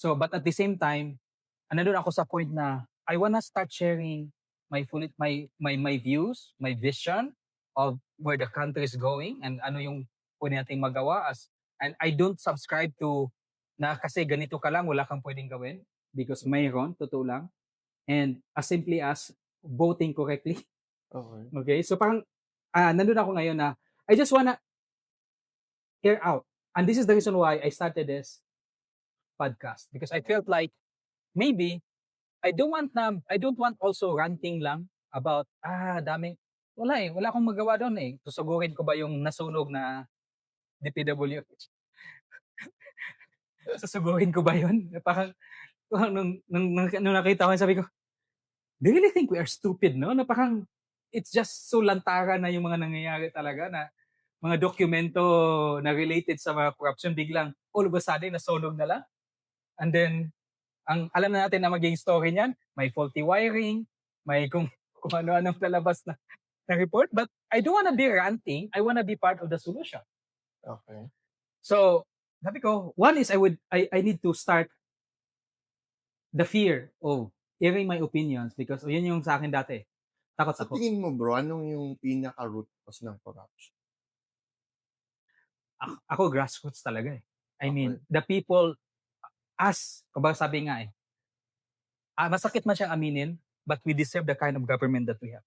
So, but at the same time, nandun ako sa point na I wanna start sharing my views, my vision of where the country is going and ano yung pwede nating magawa and I don't subscribe to na kasi ganito ka lang, wala kang pwedeng gawin because mayroon, totoo lang. And as simply as voting correctly. Okay. Okay? So parang nandun ako ngayon na I just wanna air out. And this is the reason why I started this podcast because I felt like maybe I don't want also ranting lang about daming wala akong magawa doon eh. Susugurin ko ba yung nasunog na DPWH? Susugurin ko ba yun? Parang nung nakita ko sabi ko, "Do you really think we are stupid, no?" Na parang it's just so lantaran na yung mga nangyayari talaga na mga dokumento na related sa mga corruption biglang all of a sudden nasunog na lang. And then ang alam na natin na magiging story niyan, may faulty wiring, may kung ano-anong lalabas na report. But I don't wanna be ranting, I wanna be part of the solution. Okay. So, sabi ko, one is I need to start the fear of airing my opinions because yun yung sa akin dati, takot Sa ako. tingin mo bro, anong yung pinaka-root cause ng corruption? Ako grassroots talaga eh. I Okay. mean, the people kumbaga sabi nga eh, masakit man siyang aminin, but we deserve the kind of government that we have.